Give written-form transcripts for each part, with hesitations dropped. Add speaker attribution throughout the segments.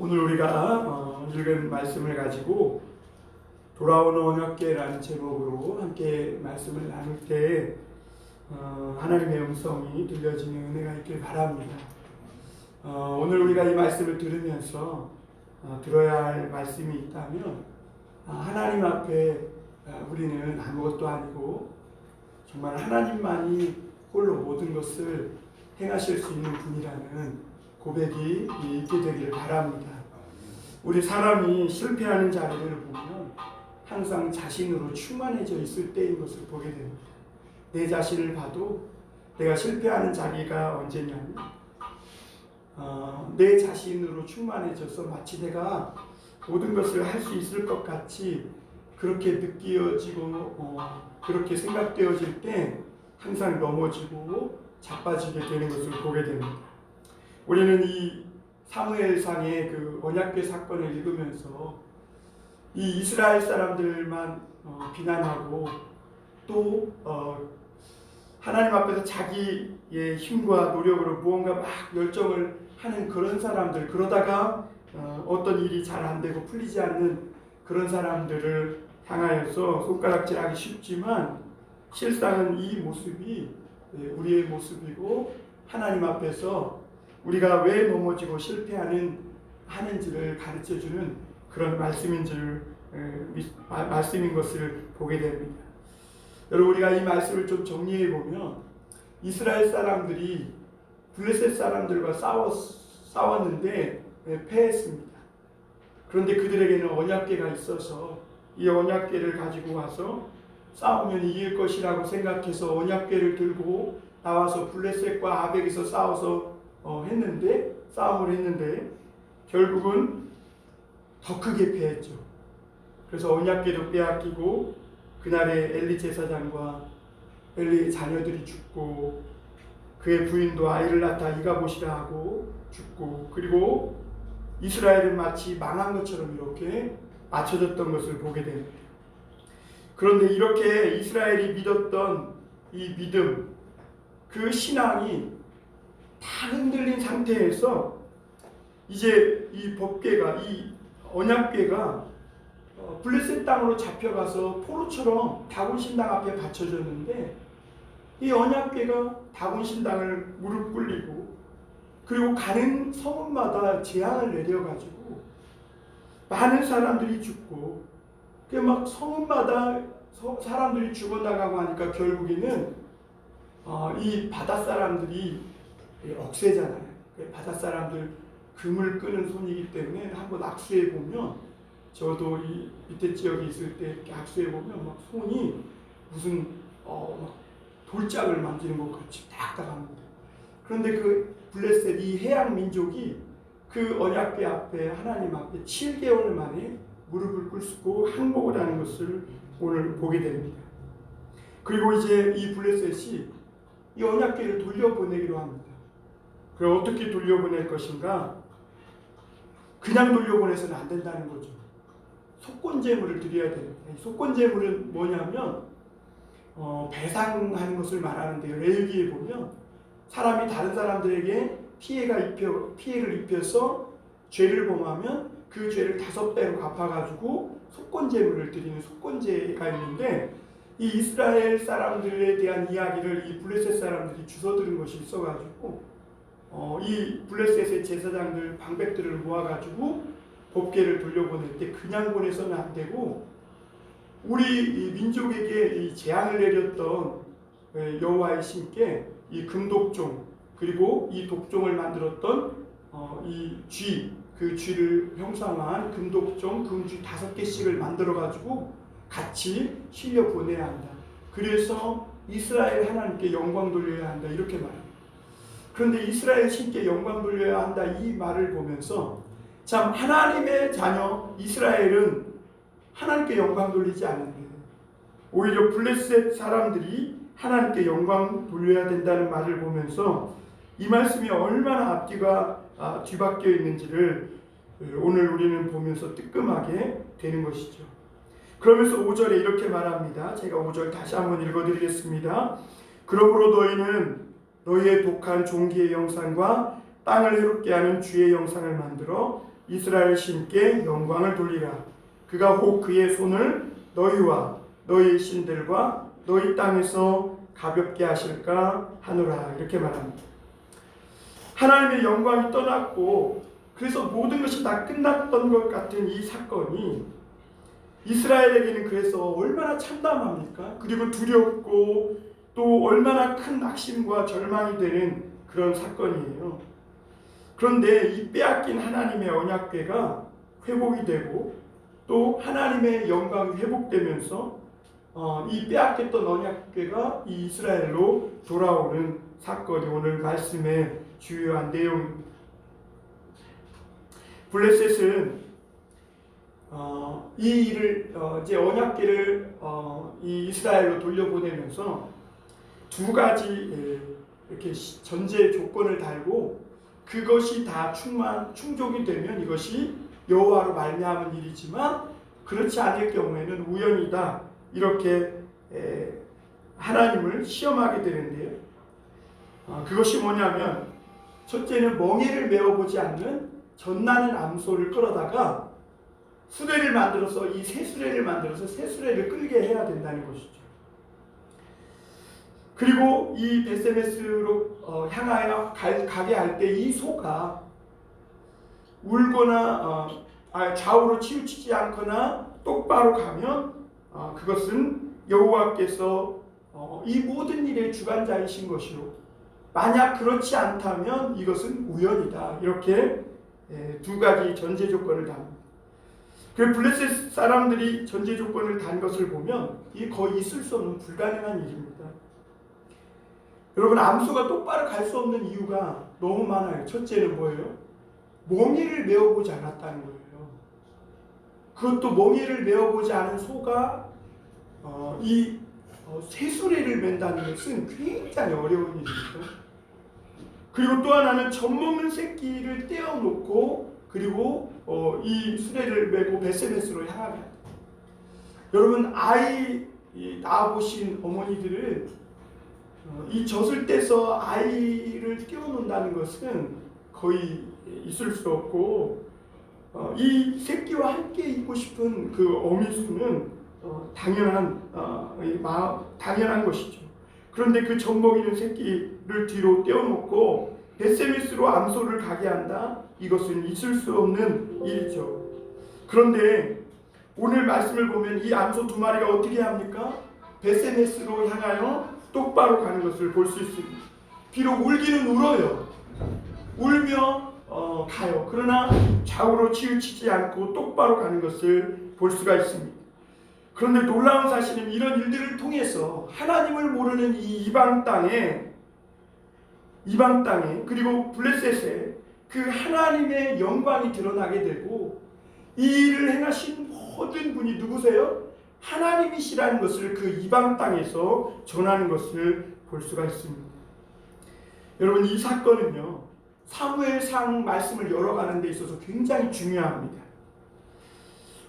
Speaker 1: 오늘 우리가 읽은 말씀을 가지고 돌아오는 언약궤라는 제목으로 함께 말씀을 나눌 때 하나님의 음성이 들려지는 은혜가 있길 바랍니다. 오늘 우리가 이 말씀을 들으면서 들어야 할 말씀이 있다면 하나님 앞에 우리는 아무것도 아니고 정말 하나님만이 홀로 모든 것을 행하실 수 있는 분이라는 고백이 있게 되기를 바랍니다. 우리 사람이 실패하는 자리를 보면 항상 자신으로 충만해져 있을 때인 것을 보게 됩니다. 내 자신을 봐도 내가 실패하는 자리가 언제냐면 내 자신으로 충만해져서 마치 내가 모든 것을 할 수 있을 것 같이 그렇게 느껴지고 그렇게 생각되어질 때 항상 넘어지고 자빠지게 되는 것을 보게 됩니다. 우리는 이 사무엘상의 그 언약궤 사건을 읽으면서 이 이스라엘 사람들만 비난하고 또 하나님 앞에서 자기의 힘과 노력으로 무언가 막 열정을 하는 그런 사람들, 그러다가 어떤 일이 잘 안 되고 풀리지 않는 그런 사람들을 향하여서 손가락질하기 쉽지만 실상은 이 모습이 우리의 모습이고 하나님 앞에서 우리가 왜 넘어지고 실패하는지를 가르쳐주는 그런 말씀인 것을 보게 됩니다. 여러분, 우리가 이 말씀을 좀 정리해 보면 이스라엘 사람들이 블레셋 사람들과 싸웠는데 패했습니다. 그런데 그들에게는 언약궤가 있어서 이 언약궤를 가지고 와서 싸우면 이길 것이라고 생각해서 언약궤를 들고 나와서 블레셋과 아벡에서 싸움을 했는데 결국은 더 크게 패했죠. 그래서 언약궤도 빼앗기고 그날에 엘리 제사장과 엘리의 자녀들이 죽고 그의 부인도 아이를 낳다 이가봇이라 하고 죽고, 그리고 이스라엘은 마치 망한 것처럼 이렇게 맞춰졌던 것을 보게 됩니다. 그런데 이렇게 이스라엘이 믿었던 이 믿음, 그 신앙이 다 흔들린 상태에서 이제 이 법궤가, 이 언약궤가 블레셋 땅으로 잡혀가서 포로처럼 다곤 신당 앞에 받쳐졌는데 이 언약궤가 다곤 신당을 무릎 꿇리고 그리고 가는 성읍마다 재앙을 내려가지고 많은 사람들이 죽고 막 성읍마다 사람들이 죽어나가고 하니까 결국에는 이 바다 사람들이 억세잖아요. 바다 사람들 금을 끄는 손이기 때문에 한번 악수해 보면, 저도 이 밑에 지역에 있을 때 이렇게 악수해 보면 막 손이 무슨 막 돌짝을 만지는 것 같이 딱딱합니다. 그런데 그 블레셋 이 해양 민족이 그 언약궤 앞에 하나님 앞에 7개월 만에 무릎을 꿇고 항복을 하는 것을 오늘 보게 됩니다. 그리고 이제 이 블레셋이 이 언약궤를 돌려보내기로 합니다. 그럼 어떻게 돌려보낼 것인가? 그냥 돌려보내서는 안 된다는 거죠. 속건제물을 드려야 됩니다. 속건제물은 뭐냐면 배상하는 것을 말하는데요. 레위기에 보면 사람이 다른 사람들에게 피해를 입혀서 죄를 범하면 그 죄를 5배로 갚아가지고 속건제물을 드리는 속건제가 있는데, 이 이스라엘 사람들에 대한 이야기를 이 블레셋 사람들이 주워들은 것이 있어가지고 이 블레셋의 제사장들 방백들을 모아가지고 법궤를 돌려보낼 때 그냥 보내서는 안 되고 우리 이 민족에게 이 재앙을 내렸던 여호와의 신께 이 금독종, 그리고 이 독종을 만들었던 그 쥐를 형상화한 금독종, 금쥐 5개씩을 만들어가지고 같이 실려 보내야 한다. 그래서 이스라엘 하나님께 영광 돌려야 한다, 이렇게 말합니다. 그런데 이스라엘 신께 영광 돌려야 한다, 이 말을 보면서 참 하나님의 자녀 이스라엘은 하나님께 영광 돌리지 않는데 오히려 블레셋 사람들이 하나님께 영광 돌려야 된다는 말을 보면서 이 말씀이 얼마나 앞뒤가 뒤바뀌어 있는지를 오늘 우리는 보면서 뜨끔하게 되는 것이죠. 그러면서 5절에 이렇게 말합니다. 제가 5절 다시 한번 읽어드리겠습니다. 그러므로 너희는 너희의 독한 종기의 영상과 땅을 해롭게 하는 쥐의 영상을 만들어 이스라엘 신께 영광을 돌리라. 그가 혹 그의 손을 너희와 너희 신들과 너희 땅에서 가볍게 하실까 하노라. 이렇게 말합니다. 하나님의 영광이 떠났고 그래서 모든 것이 다 끝났던 것 같은 이 사건이 이스라엘에게는 그래서 얼마나 참담합니까? 그리고 두렵고 또 얼마나 큰 낙심과 절망이 되는 그런 사건이에요. 그런데 이 빼앗긴 하나님의 언약궤가 회복이 되고 또 하나님의 영광이 회복되면서 이 빼앗겼던 언약궤가 이 이스라엘로 돌아오는 사건이 오늘 말씀의 주요한 내용입니다. 블레셋은 이 일을 이제 언약궤를 이 이스라엘로 돌려보내면서 두 가지 이렇게 전제 조건을 달고 그것이 다 충족이 되면 이것이 여호와로 말미암은 일이지만 그렇지 않을 경우에는 우연이다. 이렇게 하나님을 시험하게 되는데요. 그것이 뭐냐면 첫째는 멍에를 메어보지 않는 전나는 암소를 끌어다가 수레를 만들어서 이 새 수레를 만들어서 새 수레를 끌게 해야 된다는 것이죠. 그리고 이 베세메스로 향하여 가게 할 때 이 소가 울거나 좌우로 치우치지 않거나 똑바로 가면 그것은 여호와께서 이 모든 일의 주관자이신 것이요 만약 그렇지 않다면 이것은 우연이다. 이렇게 두 가지 전제 조건을 답니다. 그 블레셋 사람들이 전제 조건을 단 것을 보면 이게 거의 있을 수 없는 불가능한 일입니다. 여러분 암소가 똑바로 갈 수 없는 이유가 너무 많아요. 첫째는 뭐예요? 멍에를 메어보지 않았다는 거예요. 그것도 멍에를 메어보지 않은 소가 이 새수레를 맨다는 것은 굉장히 어려운 일입니다. 그리고 또 하나는 젖먹는 새끼를 떼어놓고 그리고 이 수레를 메고 베세메스로 향하게 합니다. 여러분 아이 낳아보신 어머니들은 이 젖을 떼서 아이를 띄워놓는다는 것은 거의 있을 수 없고 이 새끼와 함께 있고 싶은 그 어미수는 당연한 것이죠. 그런데 그 젖먹이는 새끼를 뒤로 떼어놓고 베세메스로 암소를 가게 한다? 이것은 있을 수 없는 일이죠. 그런데 오늘 말씀을 보면 이 암소 두 마리가 어떻게 합니까? 베세메스로 향하여 똑바로 가는 것을 볼 수 있습니다. 비록 울기는 울어요. 울며 가요. 그러나 좌우로 치우치지 않고 똑바로 가는 것을 볼 수가 있습니다. 그런데 놀라운 사실은 이런 일들을 통해서 하나님을 모르는 이 이방 땅에 그리고 블레셋에 그 하나님의 영광이 드러나게 되고 이 일을 행하신 모든 분이 누구세요? 하나님이시라는 것을 그 이방 땅에서 전하는 것을 볼 수가 있습니다. 여러분 이 사건은요 사무엘상 말씀을 열어가는 데 있어서 굉장히 중요합니다.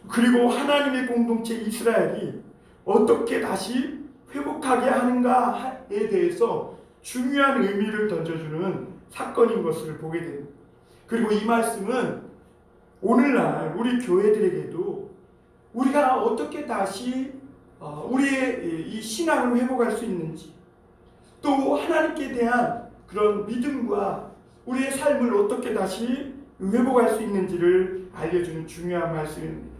Speaker 1: 그리고 하나님의 공동체 이스라엘이 어떻게 다시 회복하게 하는가에 대해서 중요한 의미를 던져주는 사건인 것을 보게 됩니다. 그리고 이 말씀은 오늘날 우리 교회들에게도 우리가 어떻게 다시 우리의 이 신앙을 회복할 수 있는지 또 하나님께 대한 그런 믿음과 우리의 삶을 어떻게 다시 회복할 수 있는지를 알려주는 중요한 말씀입니다.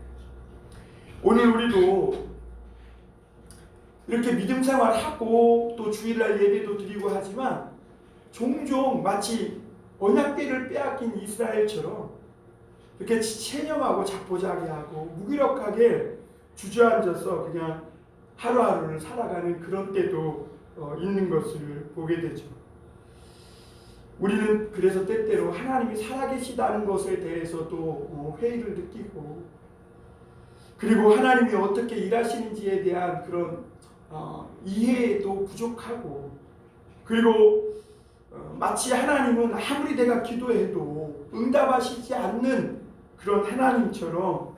Speaker 1: 오늘 우리도 이렇게 믿음 생활하고 또 주일날 예배도 드리고 하지만 종종 마치 언약궤를 빼앗긴 이스라엘처럼 이렇게 체념하고 자포자기하고 무기력하게 주저앉아서 그냥 하루하루를 살아가는 그런 때도 있는 것을 보게 되죠. 우리는 그래서 때때로 하나님이 살아계시다는 것에 대해서도 회의를 느끼고 그리고 하나님이 어떻게 일하시는지에 대한 그런 이해도 부족하고 그리고 마치 하나님은 아무리 내가 기도해도 응답하시지 않는 그런 하나님처럼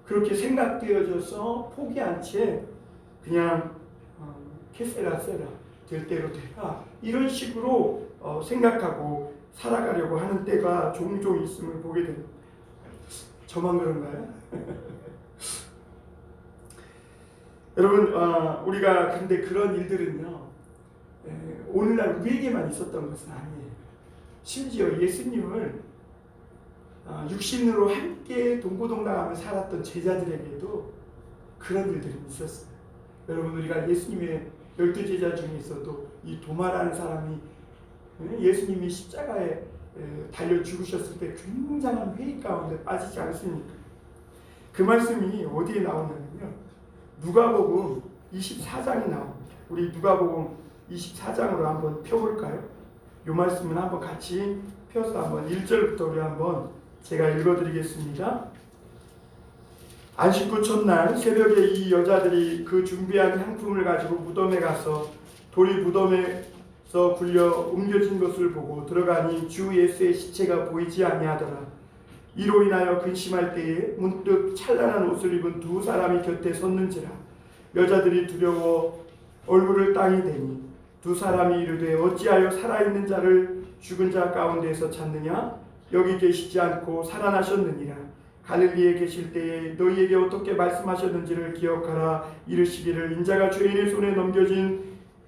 Speaker 1: 그렇게 생각되어져서 포기한 채 그냥 캐세라 세라 될 대로 되라 이런 식으로 생각하고 살아가려고 하는 때가 종종 있음을 보게 됩니다. 저만 그런가요? 여러분, 우리가 근데 그런 일들은요, 오늘날 우리에게만 있었던 것은 아니에요. 심지어 예수님을 육신으로 함께 동고동락하며 살았던 제자들에게도 그런 일들이 있었어요. 여러분, 우리가 예수님의 12제자 중에서도 이 도마라는 사람이 예수님이 십자가에 달려 죽으셨을 때 굉장한 회의 가운데 빠지지 않습니까? 그 말씀이 어디에 나오냐면요, 누가복음 24장이 나옵니다. 우리 누가복음 24장으로 한번 펴볼까요? 이 말씀은 한번 같이 펴서 한번 1절부터 우리 한번 제가 읽어드리겠습니다. 안식구 첫날 새벽에 이 여자들이 그 준비한 향품을 가지고 무덤에 가서 돌이 무덤에서 굴려 옮겨진 것을 보고 들어가니 주 예수의 시체가 보이지 아니하더라. 이로 인하여 근심할 때에 문득 찬란한 옷을 입은 두 사람이 곁에 섰는지라. 여자들이 두려워 얼굴을 땅에 대니 두 사람이 이르되 어찌하여 살아있는 자를 죽은 자 가운데에서 찾느냐? 여기 계시지 않고 살아나셨느니라. 갈릴리에 계실 때에 너희에게 어떻게 말씀하셨는지를 기억하라. 이르시기를 인자가 죄인의 손에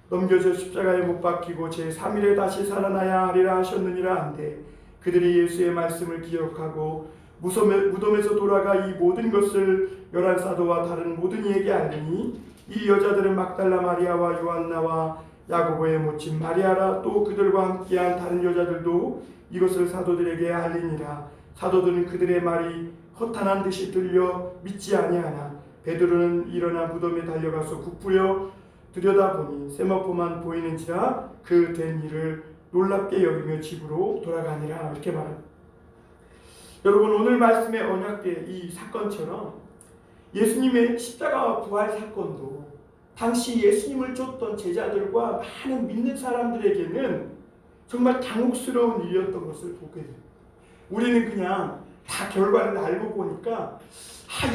Speaker 1: 넘겨져 십자가에 못 박히고 제3일에 다시 살아나야 하리라 하셨느니라 한데 그들이 예수의 말씀을 기억하고 무덤에서 돌아가 이 모든 것을 11사도와 다른 모든 이에게 알리니 이 여자들은 막달라 마리아와 요한나와 야고보의 모친 마리아라. 또 그들과 함께한 다른 여자들도 이것을 사도들에게 알리니라. 사도들은 그들의 말이 허탄한 듯이 들려 믿지 아니하나 베드로는 일어나 무덤에 달려가서 굽부려 들여다보니 세마포만 보이는지라 그 된 일을 놀랍게 여기며 집으로 돌아가니라. 이렇게 말합니다. 여러분, 오늘 말씀의 언약궤 이 사건처럼 예수님의 십자가와 부활 사건도 당시 예수님을 쫓던 제자들과 많은 믿는 사람들에게는 정말 당혹스러운 일이었던 것을 보게 돼요. 우리는 그냥 다 결과를 알고 보니까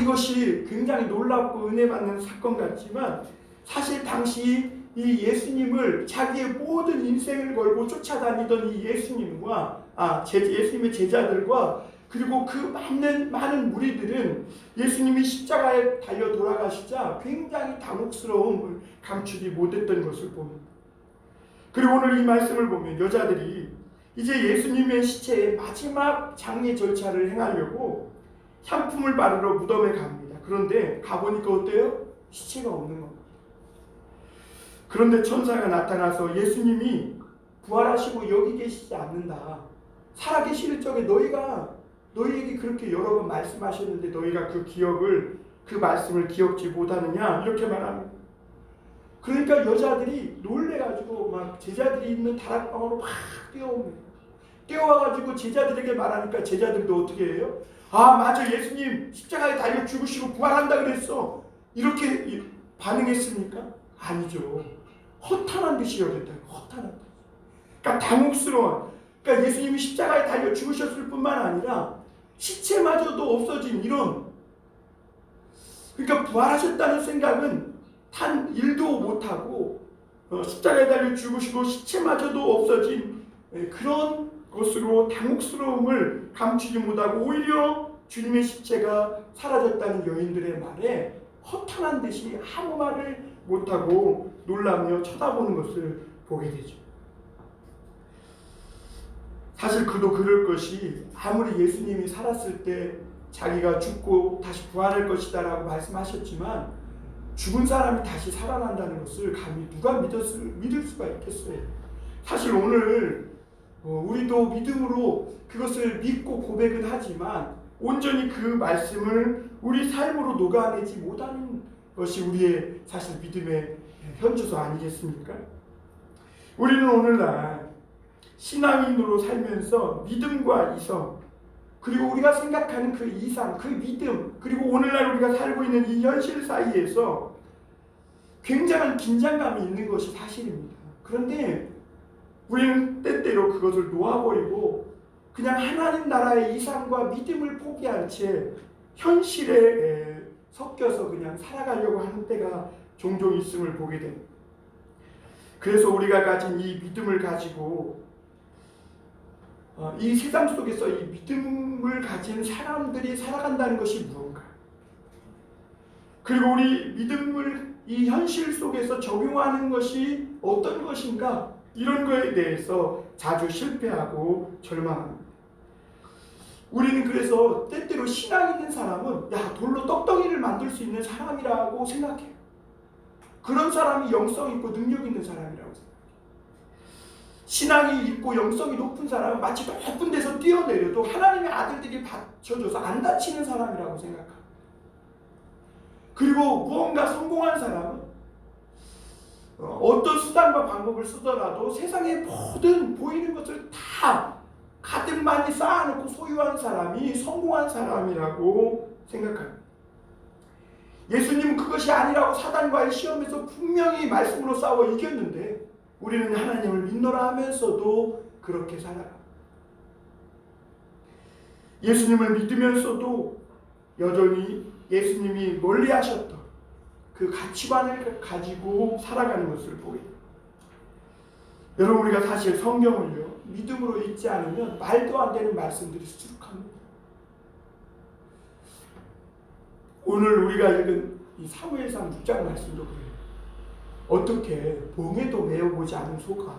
Speaker 1: 이것이 굉장히 놀랍고 은혜 받는 사건 같지만 사실 당시 이 예수님을 자기의 모든 인생을 걸고 쫓아다니던 이 예수님과 예수님의 제자들과 그리고 그 많은 무리들은 예수님이 십자가에 달려 돌아가시자 굉장히 당혹스러움을 감추지 못했던 것을 봅니다. 그리고 오늘 이 말씀을 보면 여자들이 이제 예수님의 시체의 마지막 장례 절차를 행하려고 향품을 바르러 무덤에 갑니다. 그런데 가보니까 어때요? 시체가 없는 겁니다. 그런데 천사가 나타나서 예수님이 부활하시고 여기 계시지 않는다. 살아계실 적에 너희에게 그렇게 여러 번 말씀하셨는데 너희가 그 말씀을 기억지 못하느냐? 이렇게 말합니다. 그러니까 여자들이 놀래가지고 막 제자들이 있는 다락방으로 막 뛰어옵니다. 뛰어와가지고 제자들에게 말하니까 제자들도 어떻게 해요? 맞아, 예수님 십자가에 달려 죽으시고 부활한다 그랬어. 이렇게 반응했습니까? 아니죠. 허탄한 듯이 여겼다. 허탄한 듯. 그러니까 당혹스러운. 그러니까 예수님이 십자가에 달려 죽으셨을 뿐만 아니라 시체마저도 없어진 이런. 그러니까 부활하셨다는 생각은 단 1도 못하고 십자가에 달려 죽으시고 시체마저도 없어진 그런 것으로 당혹스러움을 감추지 못하고 오히려 주님의 십체가 사라졌다는 여인들의 말에 허탄한 듯이 아무 말을 못하고 놀라며 쳐다보는 것을 보게 되죠. 사실 그도 그럴 것이 아무리 예수님이 살았을 때 자기가 죽고 다시 부활할 것이다 라고 말씀하셨지만 죽은 사람이 다시 살아난다는 것을 감히 누가 믿을 수가 있겠어요. 사실 오늘 우리도 믿음으로 그것을 믿고 고백은 하지만 온전히 그 말씀을 우리 삶으로 녹아내지 못하는 것이 우리의 사실 믿음의 현주소 아니겠습니까? 우리는 오늘날 신앙인으로 살면서 믿음과 이성, 그리고 우리가 생각하는 그 이상, 그 믿음, 그리고 오늘날 우리가 살고 있는 이 현실 사이에서 굉장한 긴장감이 있는 것이 사실입니다. 그런데 우리는 때때로 그것을 놓아버리고 그냥 하나님 나라의 이상과 믿음을 포기한 채 현실에 섞여서 그냥 살아가려고 하는 때가 종종 있음을 보게 됩니다. 그래서 우리가 가진 이 믿음을 가지고 이 세상 속에서 이 믿음을 가진 사람들이 살아간다는 것이 무언가, 그리고 우리 믿음을 이 현실 속에서 적용하는 것이 어떤 것인가, 이런 거에 대해서 자주 실패하고 절망합니다. 우리는 그래서 때때로 신앙 있는 사람은 돌로 떡덩이를 만들 수 있는 사람이라고 생각해요. 그런 사람이 영성 있고 능력 있는 사람이라고 생각해요. 신앙이 있고 영성이 높은 사람은 마치 높은 데서 뛰어내려도 하나님의 아들들이 받쳐줘서 안 다치는 사람이라고 생각합니다. 그리고 무언가 성공한 사람은 어떤 수단과 방법을 쓰더라도 세상의 모든 보이는 것을 다 가득 많이 쌓아놓고 소유한 사람이 성공한 사람이라고 생각합니다. 예수님은 그것이 아니라고 사단과의 시험에서 분명히 말씀으로 싸워 이겼는데, 우리는 하나님을 믿노라 하면서도 그렇게 살아갑니다. 예수님을 믿으면서도 여전히 예수님이 멀리하셨던 그 가치관을 가지고 살아가는 것을 보게 됩니다. 여러분, 우리가 사실 성경을요, 믿음으로 읽지 않으면 말도 안 되는 말씀들이 수두룩합니다. 오늘 우리가 읽은 이 사무엘상 6장 말씀도 그래요. 어떻게 봉에도 메어보지 않은 소가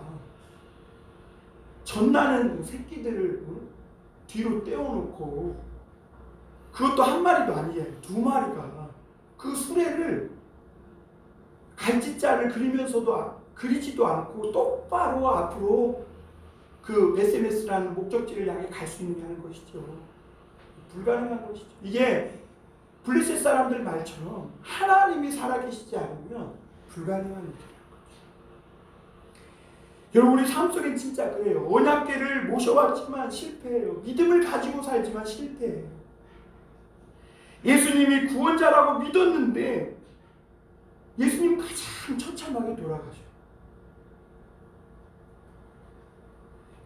Speaker 1: 젖나는 새끼들을 뒤로 떼어놓고, 그것도 한 마리도 아니에요, 2마리가 그 수레를 갈짓자를 그리지도 않고 똑바로 앞으로 그 베세메스라는 목적지를 향해 갈 수 있느냐는 것이죠. 불가능한 것이죠. 이게 블레셋 사람들 말처럼 하나님이 살아계시지 않으면 불가능한 일이라는 거죠. 여러분, 우리 삶 속엔 진짜 그래요. 언약궤를 모셔왔지만 실패해요. 믿음을 가지고 살지만 실패해요. 예수님이 구원자라고 믿었는데 예수님 가장 처참하게 돌아가셔요.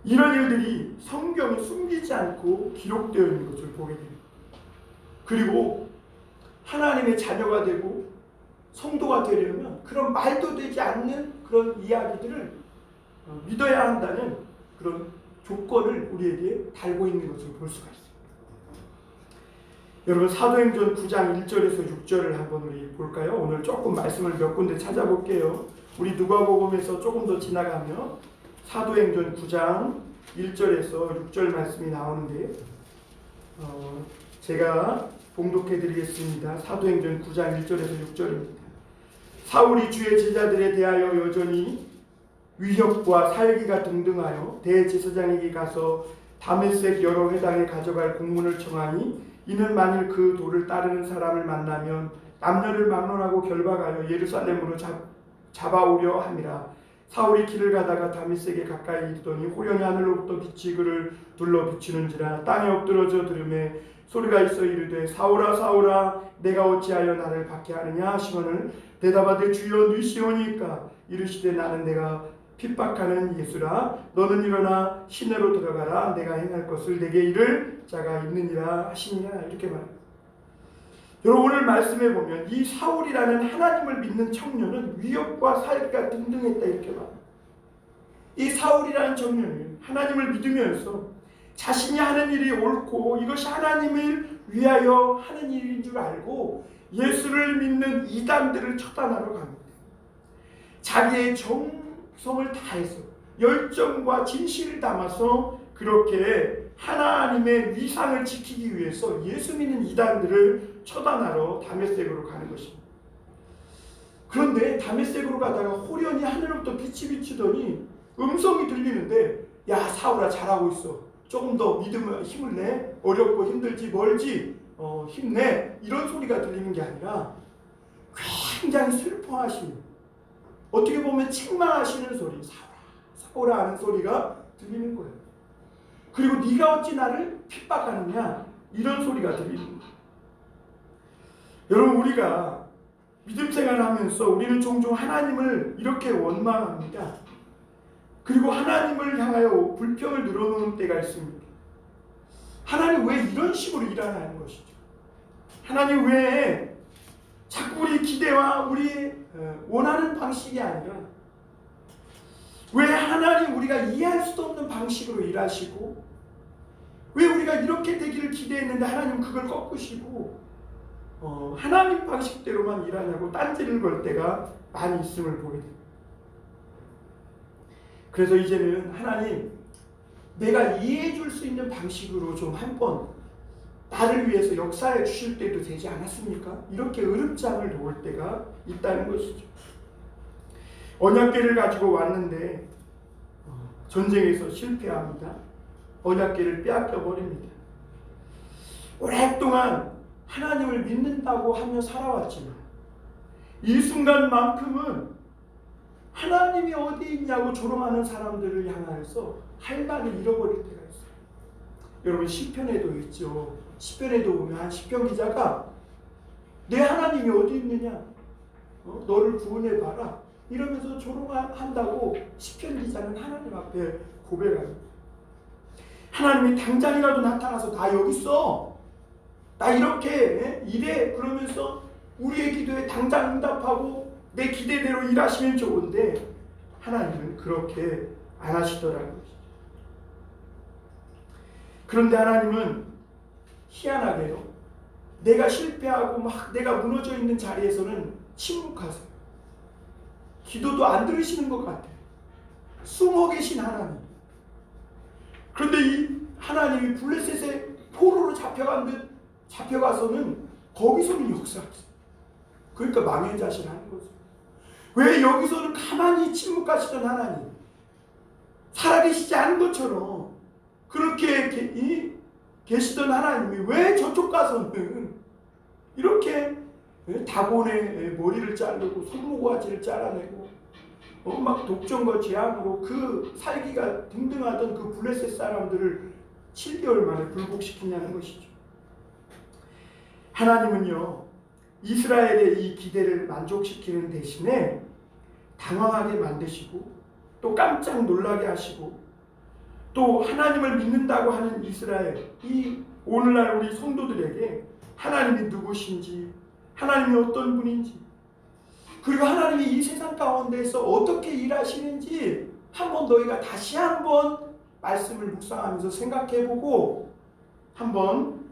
Speaker 1: 이런 일들이 성경에 숨기지 않고 기록되어 있는 것을 보게 됩니다. 그리고 하나님의 자녀가 되고 성도가 되려면 그런 말도 되지 않는 그런 이야기들을 믿어야 한다는 그런 조건을 우리에게 달고 있는 것을 볼 수가 있습니다. 여러분, 사도행전 9장 1절에서 6절을 한번 우리 볼까요? 오늘 조금 말씀을 몇 군데 찾아볼게요. 우리 누가복음에서 조금 더 지나가면 사도행전 9장 1절에서 6절 말씀이 나오는데, 제가 봉독해 드리겠습니다. 사도행전 9장 1절에서 6절입니다. 사울이 주의 제자들에 대하여 여전히 위협과 살기가 등등하여 대제사장에게 가서 다메섹 여러 회당에 가져갈 공문을 청하니, 이는 만일 그 도를 따르는 사람을 만나면 남녀를 막론하고 결박하여 예루살렘으로 잡아오려 함이라. 사울이 길을 가다가 다메섹에 가까이 이르더니 호련히 하늘로부터 빛이 그를 둘러 비추는지라. 땅에 엎드러져 들음에 소리가 있어 이르되, 사울아 사울아 내가 어찌하여 나를 박해하느냐 하시거늘 대답하되, 주여 누이시오니까. 이르시되, 나는 내가 핍박하는 예수라. 너는 일어나 시내로 들어가라. 내가 행할 것을 내게 이를 자가 있느니라 하시니라. 이렇게 말합니다. 여러분, 오늘 말씀해 보면 이 사울이라는 하나님을 믿는 청년은 위협과 살기가 등등했다, 이렇게 말합니다. 이 사울이라는 청년은 하나님을 믿으면서 자신이 하는 일이 옳고 이것이 하나님을 위하여 하는 일인 줄 알고 예수를 믿는 이단들을 처단하러 갑니다. 자기의 정성을 다해서 열정과 진실을 담아서 그렇게 하나님의 위상을 지키기 위해서 예수 믿는 이단들을 처단하러 다메섹으로 가는 것입니다. 그런데 다메섹으로 가다가 호련히 하늘로부터 빛이 비추더니 음성이 들리는데, 야 사울아 잘하고 있어. 조금 더 믿음을 힘을 내. 어렵고 힘들지 멀지 힘내. 이런 소리가 들리는 게 아니라 굉장히 슬퍼하시는, 어떻게 보면 책망하시는 소리, 사울아 하는 소리가 들리는 거예요. 그리고 네가 어찌 나를 핍박하느냐, 이런 소리가 들리는 거예요. 여러분, 우리가 믿음 생활을 하면서 우리는 종종 하나님을 이렇게 원망합니다. 그리고 하나님을 향하여 불평을 늘어놓는 때가 있습니다. 하나님 왜 이런 식으로 일하는 것이죠? 하나님 왜 자꾸 우리 기대와 우리 원하는 방식이 아니라 왜 하나님 우리가 이해할 수도 없는 방식으로 일하시고 왜 우리가 이렇게 되기를 기대했는데 하나님은 그걸 꺾으시고 하나님 방식대로만 일하냐고 딴지를 걸 때가 많이 있음을 보게 됩니다. 그래서 이제는 하나님, 내가 이해해 줄 수 있는 방식으로 좀 한번 나를 위해서 역사해 주실 때도 되지 않았습니까? 이렇게 으름장을 놓을 때가 있다는 것이죠. 언약궤를 가지고 왔는데 전쟁에서 실패합니다. 언약궤를 빼앗겨 버립니다. 오랫동안 하나님을 믿는다고 하며 살아왔지만 이 순간만큼은 하나님이 어디 있냐고 조롱하는 사람들을 향하여서 할 말을 잃어버릴 때가 있어요. 여러분 시편에도 있죠. 시편에도 보면 시편 기자가 내 하나님이 어디 있느냐, 너를 구원해봐라 이러면서 조롱한다고 시편 기자는 하나님 앞에 고백합니다. 하나님이 당장이라도 나타나서 나 여기 있어, 나 이렇게 이래 그러면서 우리의 기도에 당장 응답하고 내 기대대로 일하시면 좋은데 하나님은 그렇게 안 하시더라고요. 그런데 하나님은 희한하게도 내가 실패하고 막 내가 무너져 있는 자리에서는 침묵하세요. 기도도 안 들으시는 것 같아요. 숨어 계신 하나님. 그런데 이 하나님이 블레셋의 포로로 잡혀가서는 거기서는 역사하세요. 그러니까 망연자실하는 거죠. 왜 여기서는 가만히 침묵하시던 하나님, 살아계시지 않은 것처럼 그렇게 계시던 하나님이 왜 저쪽 가서는 이렇게 다곤의 머리를 자르고 손모가지를 잘라내고 막 독점과 재앙으로 그 살기가 등등하던 그 블레셋 사람들을 7개월 만에 굴복시키냐는 것이죠. 하나님은요, 이스라엘의 이 기대를 만족시키는 대신에 당황하게 만드시고 또 깜짝 놀라게 하시고 또 하나님을 믿는다고 하는 이스라엘, 이 오늘날 우리 성도들에게 하나님이 누구신지, 하나님이 어떤 분인지, 그리고 하나님이 이 세상 가운데서 어떻게 일하시는지 한번 너희가 다시 한번 말씀을 묵상하면서 생각해보고 한번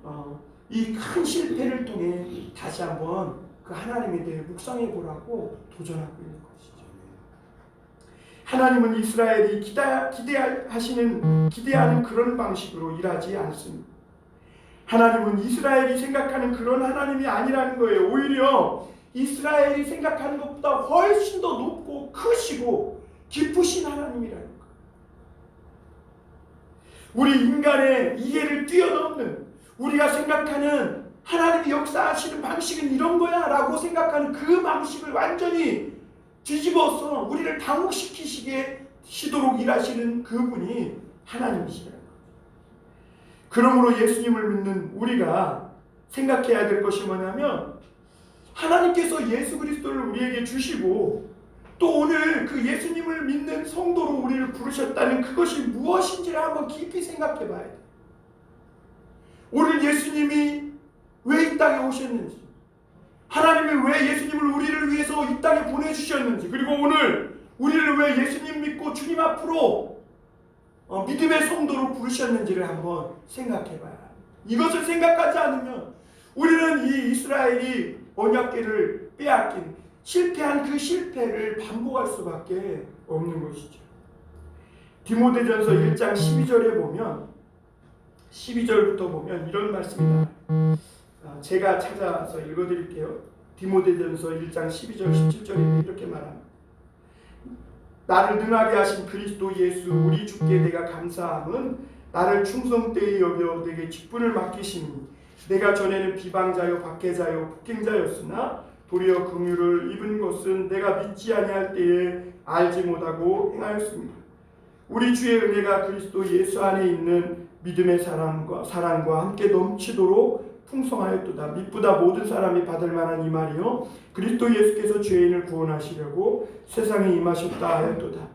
Speaker 1: 이 큰 실패를 통해 다시 한번 그 하나님에 대해 묵상해보라고 도전하고 있는 것이죠. 하나님은 이스라엘이 기대하는 그런 방식으로 일하지 않습니다. 하나님은 이스라엘이 생각하는 그런 하나님이 아니라는 거예요. 오히려 이스라엘이 생각하는 것보다 훨씬 더 높고 크시고 깊으신 하나님이라는 거예요. 우리 인간의 이해를 뛰어넘는, 우리가 생각하는 하나님이 역사하시는 방식은 이런 거야 라고 생각하는 그 방식을 완전히 뒤집어서 우리를 당혹시키시도록 일하시는 그분이 하나님이시라는 거예요. 그러므로 예수님을 믿는 우리가 생각해야 될 것이 뭐냐면, 하나님께서 예수 그리스도를 우리에게 주시고 또 오늘 그 예수님을 믿는 성도로 우리를 부르셨다는 그것이 무엇인지를 한번 깊이 생각해 봐야 돼요. 오늘 예수님이 왜 이 땅에 오셨는지, 하나님이 왜 예수님을 우리를 위해서 이 땅에 보내주셨는지, 그리고 오늘 우리를 왜 예수님 믿고 주님 앞으로 믿음의 성도로 부르셨는지를 한번 생각해 봐야 합니다. 이것을 생각하지 않으면 우리는 이 이스라엘이 언약궤를 빼앗긴 실패한 그 실패를 반복할 수밖에 없는 것이죠. 디모데전서 1장 12절에 보면 12절부터 보면 이런 말씀이 나와요. 제가 찾아서 읽어드릴게요. 디모데전서 1장 12절 17절에 이렇게 말합니다. 나를 능하게 하신 그리스도 예수 우리 주께 내가 감사함은 나를 충성되이 여겨 내게 직분을 맡기시니 내가 전에는 비방자요 박해자요 폭행자였으나 도리어 긍휼을 입은 것은 내가 믿지 아니할 때에 알지 못하고 행하였습니다. 우리 주의 은혜가 그리스도 예수 안에 있는 믿음의 사랑과 함께 넘치도록 풍성하였도다. 믿보다 모든 사람이 받을 만한 이 말이요 그리스도 예수께서 죄인을 구원하시려고 세상에 임하셨다 하였도다.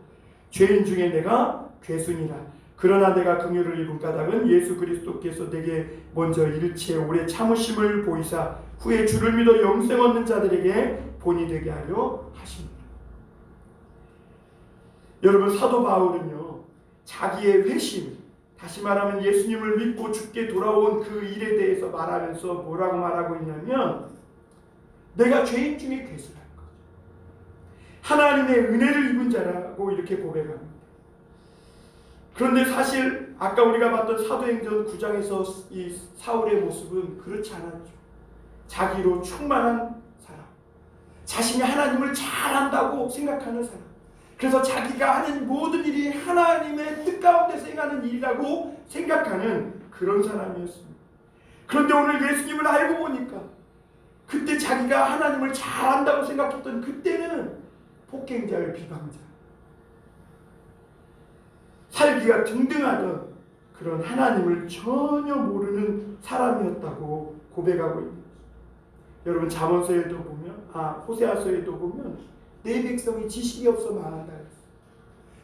Speaker 1: 죄인 중에 내가 괴순이라. 그러나 내가 긍휼을 입은 까닭은 예수 그리스도께서 내게 먼저 일체 오래 참으심을 보이사 후에 주를 믿어 영생 얻는 자들에게 본이 되게 하려 하십니다. 여러분, 사도 바울은요 자기의 회심, 다시 말하면 예수님을 믿고 죽게 돌아온 그 일에 대해서 말하면서 뭐라고 말하고 있냐면 내가 죄인 중에 괴수라는 거죠. 하나님의 은혜를 입은 자라고 이렇게 고백합니다. 그런데 사실 아까 우리가 봤던 사도행전 9장에서 이 사울의 모습은 그렇지 않았죠. 자기로 충만한 사람, 자신이 하나님을 잘한다고 생각하는 사람, 그래서 자기가 하는 모든 일이 하나님의 뜻 가운데서 행하는 일이라고 생각하는 그런 사람이었습니다. 그런데 오늘 예수님을 알고 보니까 그때 자기가 하나님을 잘한다고 생각했던 그때는 폭행자의 비방자, 살기가 등등하던 그런 하나님을 전혀 모르는 사람이었다고 고백하고 있는 거죠. 여러분 잠언서에도 보면 호세아서에도 보면 내 백성이 지식이 없어 망한다 그랬어요.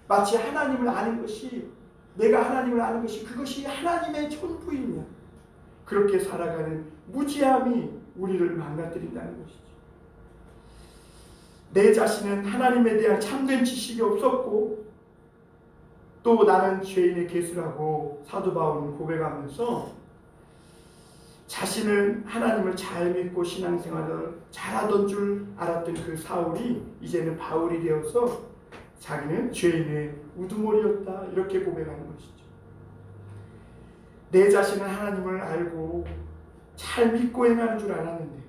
Speaker 1: 마치 하나님을 아는 것이, 내가 하나님을 아는 것이 그것이 하나님의 전부이냐, 그렇게 살아가는 무지함이 우리를 망가뜨린다는 것이죠. 내 자신은 하나님에 대한 참된 지식이 없었고 또 나는 죄인의 괴수라고 사도 바울은 고백하면서 자신은 하나님을 잘 믿고 신앙생활을 잘하던 줄 알았던 그 사울이 이제는 바울이 되어서 자기는 죄인의 우두머리였다, 이렇게 고백하는 것이죠. 내 자신은 하나님을 알고 잘 믿고 행하는 줄 알았는데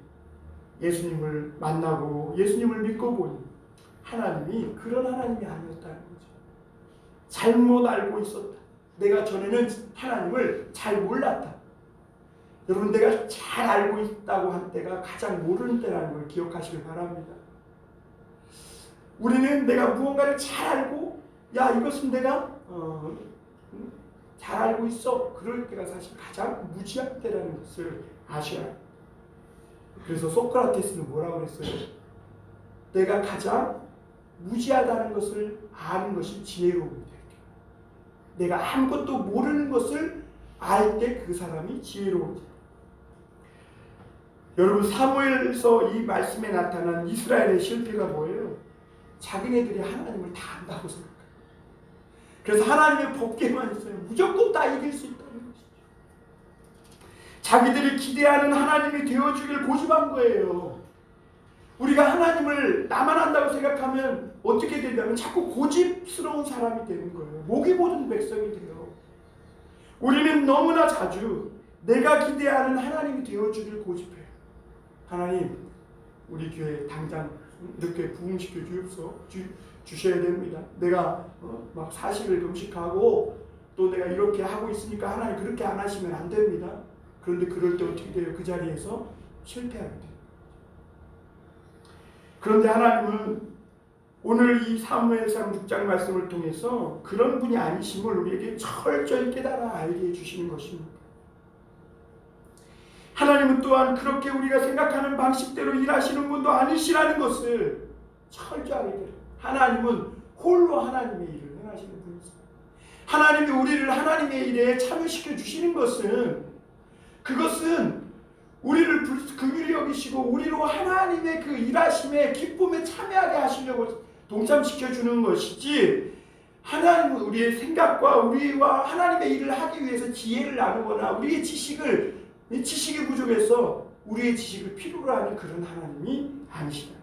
Speaker 1: 예수님을 만나고 예수님을 믿고 보니 하나님이 그런 하나님이 아니었다는 거죠. 잘못 알고 있었다. 내가 전에는 하나님을 잘 몰랐다. 여러분, 내가 잘 알고 있다고 한 때가 가장 모르는 때라는 걸 기억하시길 바랍니다. 우리는 내가 무언가를 잘 알고, 야, 이것은 내가 잘 알고 있어, 그럴 때가 사실 가장 무지할 때라는 것을 아셔야 합니다. 그래서 소크라테스는 뭐라고 그랬어요? 내가 가장 무지하다는 것을 아는 것이 지혜로움이다. 내가 아무것도 모르는 것을 알 때 그 사람이 지혜로우다. 여러분, 사무엘에서 이 말씀에 나타난 이스라엘의 실패가 뭐예요? 자기네들이 하나님을 다 안다고 생각해요. 그래서 하나님의 법궤만 있어요. 무조건 다 이길 수 있다는 것이죠. 자기들이 기대하는 하나님이 되어주길 고집한 거예요. 우리가 하나님을 나만 안다고 생각하면 어떻게 된다면 자꾸 고집스러운 사람이 되는 거예요. 목이 모든 백성이 돼요. 우리는 너무나 자주 내가 기대하는 하나님이 되어주길 고집해요. 하나님, 우리 교회 당장 이렇게 부흥시켜 주셔야 됩니다. 내가 막 40일 금식하고 또 내가 이렇게 하고 있으니까 하나님 그렇게 안 하시면 안 됩니다. 그런데 그럴 때 어떻게 돼요? 그 자리에서 실패하게 돼요. 그런데 하나님은 오늘 이 사무엘상 6장 말씀을 통해서 그런 분이 아니심을 우리에게 철저히 깨달아 알게 해주시는 것입니다. 하나님은 또한 그렇게 우리가 생각하는 방식대로 일하시는 분도 아니시라는 것을 철저하게 돼요. 하나님은 홀로 하나님의 일을 행하시는 분이세요. 하나님이 우리를 하나님의 일에 참여시켜 주시는 것은, 그것은 우리를 긍휼히 여기시고 우리로 하나님의 그 일하심에 기쁨에 참여하게 하시려고 동참시켜 주는 것이지, 하나님은 우리의 생각과 우리와 하나님의 일을 하기 위해서 지혜를 나누거나 우리의 지식이 부족해서 우리의 지식을 필요로 하는 그런 하나님이 아니시다.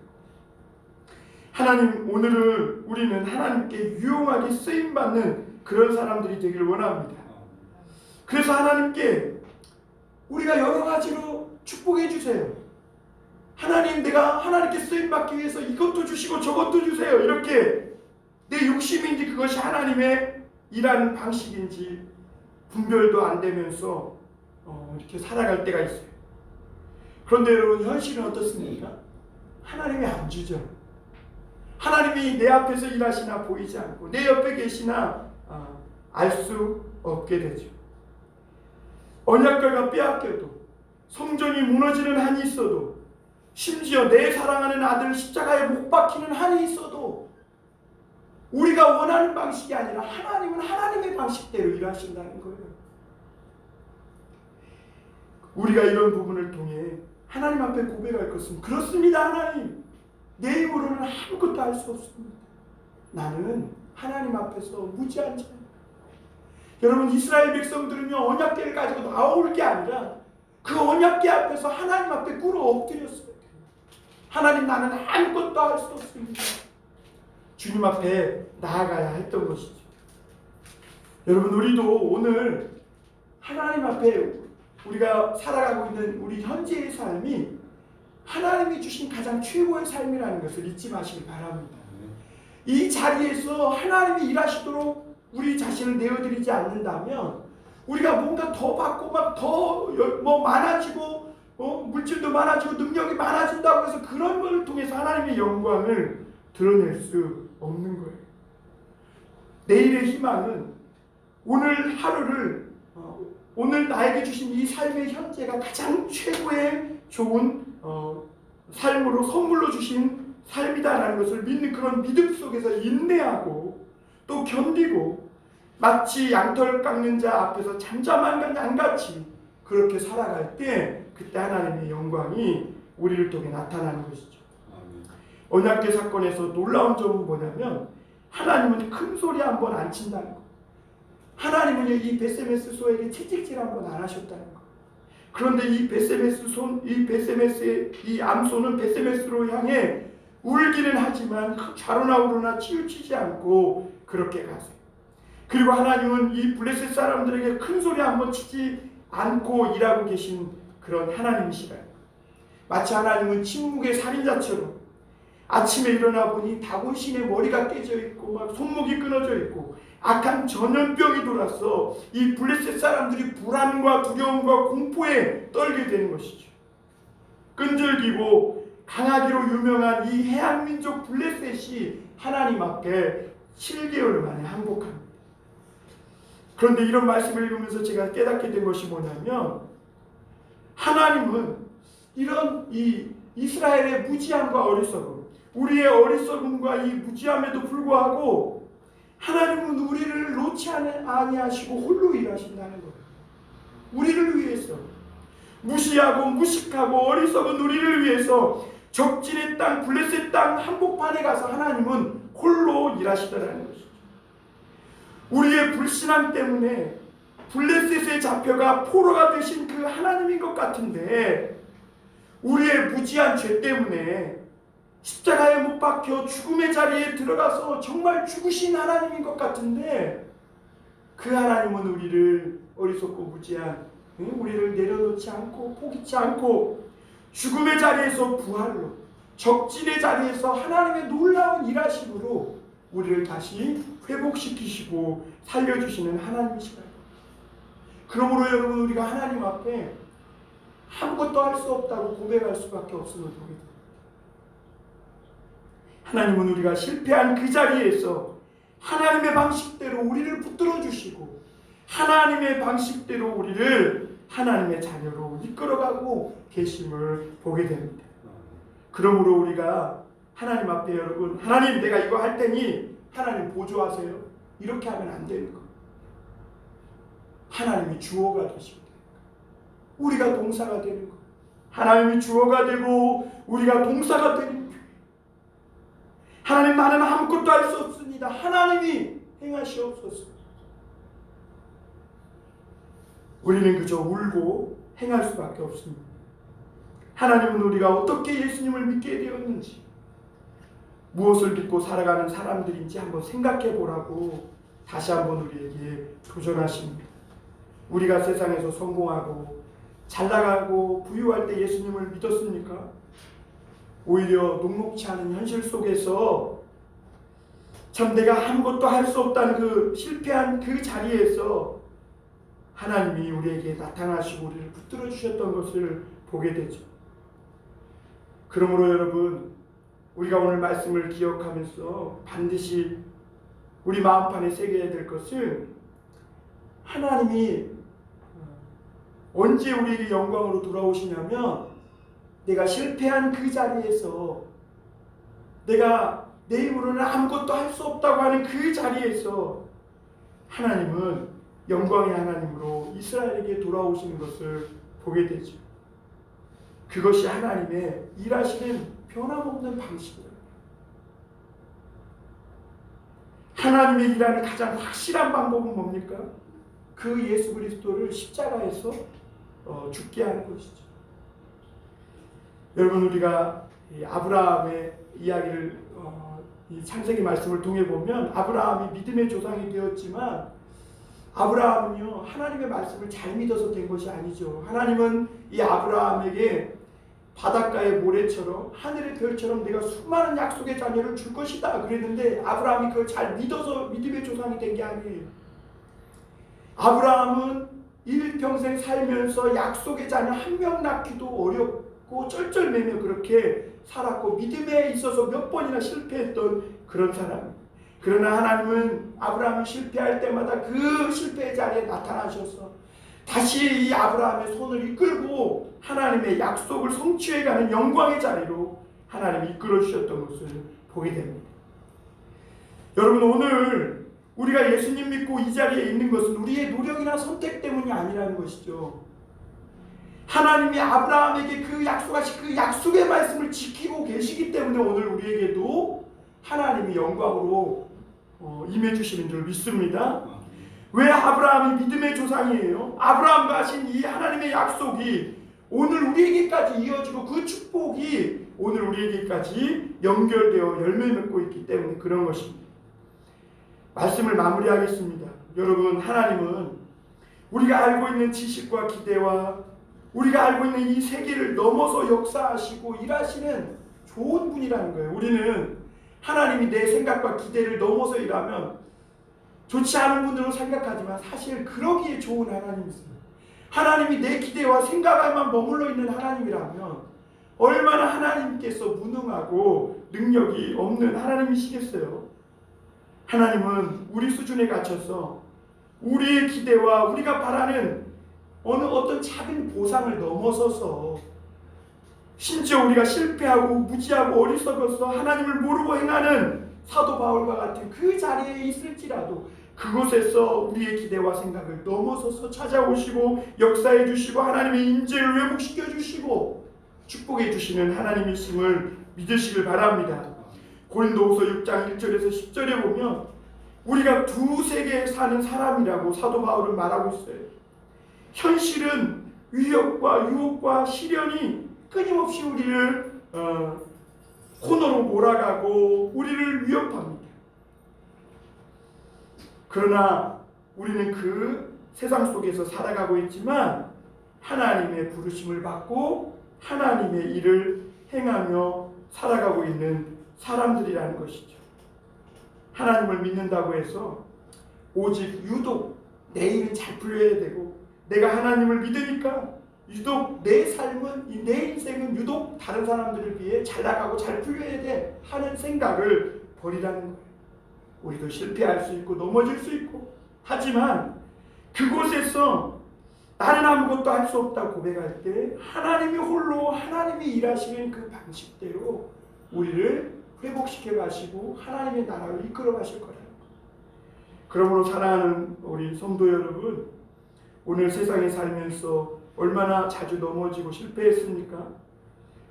Speaker 1: 하나님, 오늘은 우리는 하나님께 유용하게 쓰임받는 그런 사람들이 되기를 원합니다. 그래서 하나님께 우리가 여러 가지로 축복해 주세요. 하나님, 내가 하나님께 쓰임받기 위해서 이것도 주시고 저것도 주세요. 이렇게 내 욕심인지 그것이 하나님의 일하는 방식인지 분별도 안 되면서 이렇게 살아갈 때가 있어요. 그런데 여러분, 현실은 어떻습니까? 하나님이 안 주죠. 하나님이 내 앞에서 일하시나 보이지 않고 내 옆에 계시나 알 수 없게 되죠. 언약궤가 빼앗겨도, 성전이 무너지는 한이 있어도, 심지어 내 사랑하는 아들 십자가에 못 박히는 한이 있어도 우리가 원하는 방식이 아니라 하나님은 하나님의 방식대로 일하신다는 거예요. 우리가 이런 부분을 통해 하나님 앞에 고백할 것은, 그렇습니다 하나님, 내 힘으로는 아무것도 할 수 없습니다. 나는 하나님 앞에서 무지한 자입니다. 여러분, 이스라엘 백성들은요, 언약궤를 가지고 나올 게 아니라 그 언약궤 앞에서 하나님 앞에 꿇어 엎드렸어요. 하나님, 나는 아무것도 할 수 없습니다. 주님 앞에 나아가야 했던 것이죠. 여러분, 우리도 오늘 하나님 앞에 우리가 살아가고 있는 우리 현재의 삶이 하나님이 주신 가장 최고의 삶이라는 것을 잊지 마시기 바랍니다. 이 자리에서 하나님이 일하시도록 우리 자신을 내어드리지 않는다면 우리가 뭔가 더 받고 막 더 많아지고 물질도 많아지고 능력이 많아진다고 해서 그런 것을 통해서 하나님의 영광을 드러낼 수 없는 거예요. 내일의 희망은 오늘 하루를 오늘 나에게 주신 이 삶의 현재가 가장 최고의 좋은 삶으로 선물로 주신 삶이다라는 것을 믿는 그런 믿음 속에서 인내하고 또 견디고 마치 양털 깎는 자 앞에서 잠잠한 양같이 그렇게 살아갈 때 그때 하나님의 영광이 우리를 통해 나타나는 것이죠. 언약궤 사건에서 놀라운 점은 뭐냐면 하나님은 큰 소리 한번 안 친다는 거. 하나님은 이 벳세메스 소에게 채찍질 한번 안 하셨다는 거. 그런데 이 암소는 벳세메스로 향해 울기는 하지만 좌로나 우로나 치우치지 않고 그렇게 가세요. 그리고 하나님은 이 블레셋 사람들에게 큰 소리 한번 치지 않고 일하고 계신 그런 하나님이시다. 마치 하나님은 침묵의 살인자처럼 아침에 일어나 보니 다곤신의 머리가 깨져 있고 막 손목이 끊어져 있고 악한 전염병이 돌아서 이 블레셋 사람들이 불안과 두려움과 공포에 떨게 되는 것이죠. 끈질기고 강하기로 유명한 이 해양 민족 블레셋이 하나님 앞에 7개월 만에 항복합니다. 그런데 이런 말씀을 읽으면서 제가 깨닫게 된 것이 뭐냐면 하나님은 이런 이 이스라엘의 무지함과 어리석음, 우리의 어리석음과 이 무지함에도 불구하고 하나님은 우리를 놓지 아니하시고 홀로 일하신다는 거예요. 우리를 위해서 무시하고 무식하고 어리석은 우리를 위해서 적진의 땅 블레셋 땅 한복판에 가서 하나님은 홀로 일하시더라는 것이죠. 우리의 불신앙 때문에 블레셋에 잡혀가 포로가 되신 그 하나님인 것 같은데 우리의 무지한 죄 때문에 십자가에 못 박혀 죽음의 자리에 들어가서 정말 죽으신 하나님인 것 같은데 그 하나님은 우리를 어리석고 무지한 우리를 내려놓지 않고 포기치 않고 죽음의 자리에서 부활로 적진의 자리에서 하나님의 놀라운 일하심으로 우리를 다시 회복시키시고 살려주시는 하나님이시다. 그러므로 여러분 우리가 하나님 앞에 아무것도 할 수 없다고 고백할 수밖에 없음을 보게 됩니다. 하나님은 우리가 실패한 그 자리에서 하나님의 방식대로 우리를 붙들어 주시고 하나님의 방식대로 우리를 하나님의 자녀로 이끌어가고 계심을 보게 됩니다. 그러므로 우리가 하나님 앞에 여러분 하나님 내가 이거 할 테니 하나님 보조하세요 이렇게 하면 안 되는 거예요. 하나님이 주어가 되시고 우리가 동사가 되는 거예요. 하나님이 주어가 되고 우리가 동사가 되는 거예요. 하나님 나는 아무것도 할 수 없습니다. 하나님이 행하시옵소서. 우리는 그저 울고 행할 수밖에 없습니다. 하나님은 우리가 어떻게 예수님을 믿게 되었는지 무엇을 믿고 살아가는 사람들인지 한번 생각해 보라고 다시 한번 우리에게 도전하십니다. 우리가 세상에서 성공하고 잘나가고 부유할 때 예수님을 믿었습니까? 오히려 녹록치 않은 현실 속에서 참 내가 아무것도 할 수 없다는 그 실패한 그 자리에서 하나님이 우리에게 나타나시고 우리를 붙들어 주셨던 것을 보게 되죠. 그러므로 여러분 우리가 오늘 말씀을 기억하면서 반드시 우리 마음판에 새겨야 될 것은 하나님이 언제 우리에게 영광으로 돌아오시냐면 내가 실패한 그 자리에서 내가 내 힘으로는 아무것도 할 수 없다고 하는 그 자리에서 하나님은 영광의 하나님으로 이스라엘에게 돌아오시는 것을 보게 되죠. 그것이 하나님의 일하시는 변함없는 방식입니다. 하나님의 일하는 가장 확실한 방법은 뭡니까? 그 예수 그리스도를 십자가에서 죽게 하는 것이죠. 여러분, 우리가 이 아브라함의 이야기를 이 창세기 말씀을 통해 보면 아브라함이 믿음의 조상이 되었지만 아브라함은요, 하나님의 말씀을 잘 믿어서 된 것이 아니죠. 하나님은 이 아브라함에게 바닷가의 모래처럼 하늘의 별처럼 내가 수많은 약속의 자녀를 줄 것이다 그랬는데 아브라함이 그걸 잘 믿어서 믿음의 조상이 된 게 아니에요. 아브라함은 일평생 살면서 약속의 자녀 한 명 낳기도 어렵고 쩔쩔매며 그렇게 살았고 믿음에 있어서 몇 번이나 실패했던 그런 사람. 그러나 하나님은 아브라함이 실패할 때마다 그 실패의 자리에 나타나셔서 다시 이 아브라함의 손을 이끌고 하나님의 약속을 성취해가는 영광의 자리로 하나님이 이끌어 주셨던 것을 보게 됩니다. 여러분, 오늘 우리가 예수님 믿고 이 자리에 있는 것은 우리의 노력이나 선택 때문이 아니라는 것이죠. 하나님이 아브라함에게 그 약속하신 그 약속의 말씀을 지키고 계시기 때문에 오늘 우리에게도 하나님이 영광으로 임해 주시는 줄 믿습니다. 왜 아브라함이 믿음의 조상이에요? 아브라함과 하신 이 하나님의 약속이 오늘 우리에게까지 이어지고 그 축복이 오늘 우리에게까지 연결되어 열매 맺고 있기 때문에 그런 것입니다. 말씀을 마무리하겠습니다. 여러분, 하나님은 우리가 알고 있는 지식과 기대와 우리가 알고 있는 이 세계를 넘어서 역사하시고 일하시는 좋은 분이라는 거예요. 우리는 하나님이 내 생각과 기대를 넘어서 일하면 좋지 않은 분으로 생각하지만 사실 그러기에 좋은 하나님이세요. 하나님이 내 기대와 생각에만 머물러 있는 하나님이라면 얼마나 하나님께서 무능하고 능력이 없는 하나님이시겠어요. 하나님은 우리 수준에 갇혀서 우리의 기대와 우리가 바라는 어떤 작은 보상을 넘어서서 심지어 우리가 실패하고 무지하고 어리석어서 하나님을 모르고 행하는 사도 바울과 같은 그 자리에 있을지라도 그곳에서 우리의 기대와 생각을 넘어서서 찾아오시고 역사해 주시고 하나님의 인재를 회복시켜 주시고 축복해 주시는 하나님이심을 믿으시길 바랍니다. 고린도후서 6장 1절에서 10절에 보면 우리가 두 세계에 사는 사람이라고 사도 바울은 말하고 있어요. 현실은 위협과 유혹과 시련이 끊임없이 우리를 코너로 몰아가고 우리를 위협합니다. 그러나 우리는 그 세상 속에서 살아가고 있지만 하나님의 부르심을 받고 하나님의 일을 행하며 살아가고 있는 사람들이라는 것이죠. 하나님을 믿는다고 해서 오직 유독 내 일은 잘 풀려야 되고 내가 하나님을 믿으니까 유독 내 삶은 내 인생은 유독 다른 사람들을 비해 잘 나가고 잘 풀려야 돼 하는 생각을 버리라는 거예요. 우리도 실패할 수 있고 넘어질 수 있고 하지만 그곳에서 나는 아무것도 할 수 없다고 고백할 때 하나님이 홀로 하나님이 일하시는 그 방식대로 우리를 회복시켜 가시고 하나님의 나라를 이끌어 가실 거라는 거예요. 그러므로 사랑하는 우리 성도 여러분, 오늘 세상에 살면서 얼마나 자주 넘어지고 실패했습니까?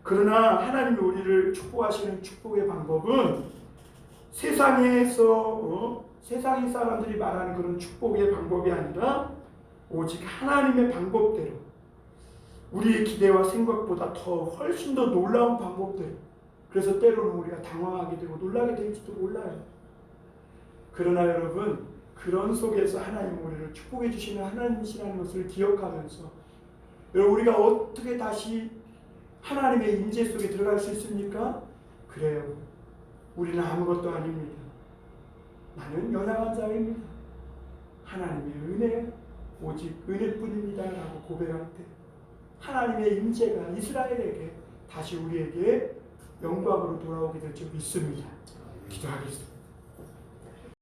Speaker 1: 그러나 하나님이 우리를 축복하시는 축복의 방법은 세상에서 세상의 사람들이 말하는 그런 축복의 방법이 아니라 오직 하나님의 방법대로 우리의 기대와 생각보다 더 훨씬 더 놀라운 방법대로, 그래서 때로는 우리가 당황하게 되고 놀라게 될지도 몰라요. 그러나 여러분, 그런 속에서 하나님 우리를 축복해 주시는 하나님이시라는 것을 기억하면서 여러분, 우리가 어떻게 다시 하나님의 임재 속에 들어갈 수 있습니까? 그래요. 우리는 아무것도 아닙니다. 나는 연약한 자입니다. 하나님의 은혜, 오직 은혜뿐입니다 라고 고백할 때 하나님의 임재가 이스라엘에게 다시 우리에게 영광으로 돌아오게 될 줄 믿습니다. 기도하겠습니다.